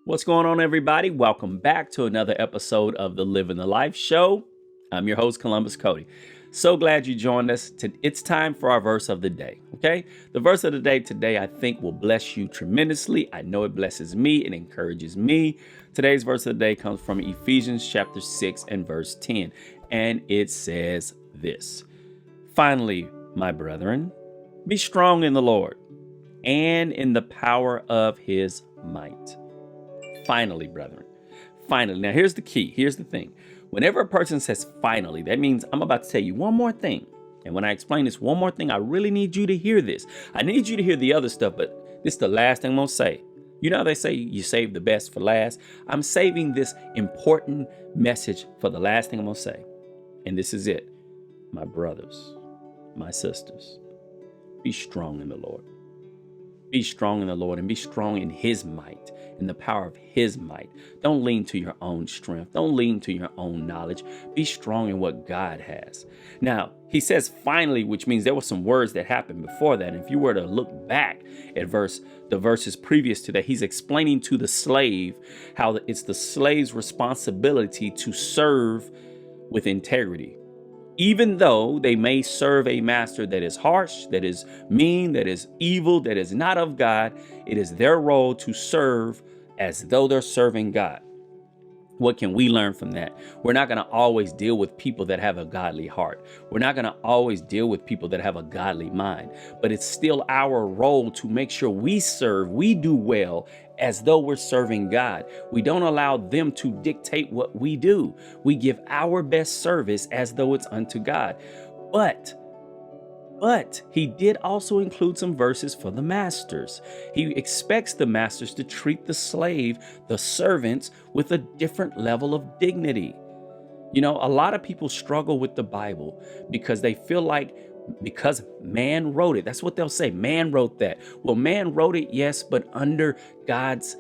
What's going on, everybody? Welcome back to another episode of the Living the Life Show. I'm your host, Columbus Cody. So glad you joined us. It's time for our verse of the day, okay? The verse of the day today, I think, will bless you tremendously. I know it blesses me. It encourages me. Today's verse of the day comes from Ephesians chapter 6 and verse 10, and it says this: "Finally, my brethren, be strong in the Lord and in the power of his might." Finally, brethren. Finally. Now, here's the key. Here's the thing. Whenever a person says finally, that means I'm about to tell you one more thing. And when I explain this one more thing, I really need you to hear this. I need you to hear the other stuff, but this is the last thing I'm going to say. You know how they say you save the best for last? I'm saving this important message for the last thing I'm going to say. And this is it. My brothers, my sisters, be strong in the Lord. Be strong in the Lord and be strong in his might, in the power of his might. Don't lean to your own strength. Don't lean to your own knowledge. Be strong in what God has. Now, he says finally, which means there were some words that happened before that. And if you were to look back at the verses previous to that, he's explaining to the slave how it's the slave's responsibility to serve with integrity. Even though they may serve a master that is harsh, that is mean, that is evil, that is not of God, it is their role to serve as though they're serving God. What can we learn from that? We're not going to always deal with people that have a godly heart. We're not going to always deal with people that have a godly mind, but it's still our role to make sure we serve, we do well as though we're serving God. We don't allow them to dictate what we do. We give our best service as though it's unto God. But he did also include some verses for the masters. He expects the masters to treat the slave, the servants, with a different level of dignity. You know, a lot of people struggle with the Bible because they feel like because man wrote it. That's what they'll say. Man wrote that. Well, man wrote it, yes, but under God's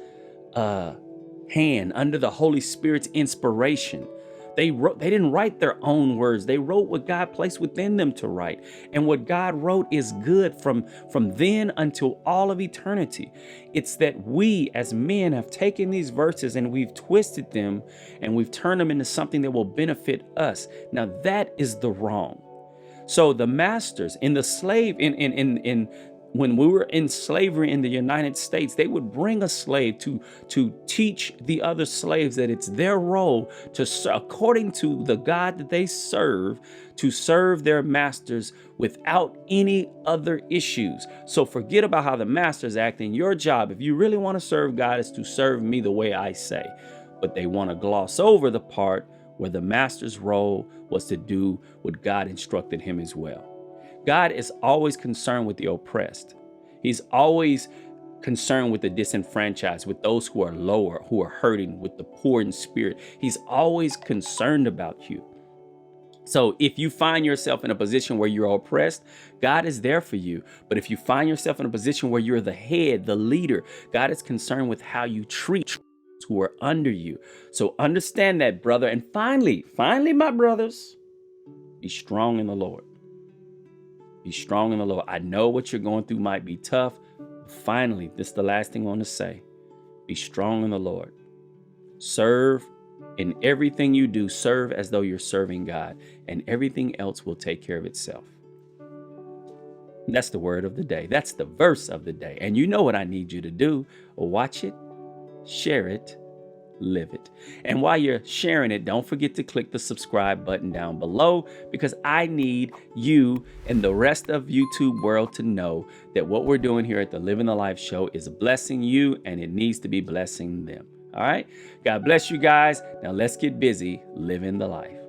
hand, under the Holy Spirit's inspiration. They didn't write their own words. They wrote what God placed within them to write. And what God wrote is good from then until all of eternity. It's that we as men have taken these verses and we've twisted them and we've turned them into something that will benefit us. Now that is the wrong. So the masters in the slave when we were in slavery in the United States, they would bring a slave to teach the other slaves that it's their role to, according to the God that they serve, to serve their masters without any other issues. So forget about how the masters act. In your job, if you really want to serve God, is to serve me the way I say. But they want to gloss over the part where the master's role was to do what God instructed him as well. God is always concerned with the oppressed. He's always concerned with the disenfranchised, with those who are lower, who are hurting, with the poor in spirit. He's always concerned about you. So if you find yourself in a position where you're oppressed, God is there for you. But if you find yourself in a position where you're the head, the leader, God is concerned with how you treat who are under you. So understand that, brother. And finally, my brothers, be strong in the Lord. Be strong in the Lord. I know what you're going through might be tough. But finally, this is the last thing I want to say. Be strong in the Lord. Serve in everything you do. Serve as though you're serving God, and everything else will take care of itself. And that's the word of the day. That's the verse of the day. And you know what I need you to do. Watch it, share it, live it. And while you're sharing it, don't forget to click the subscribe button down below, because I need you and the rest of YouTube world to know that what we're doing here at the Living the Life Show is blessing you, and it needs to be blessing them. All right. God bless you guys. Now let's get busy living the life.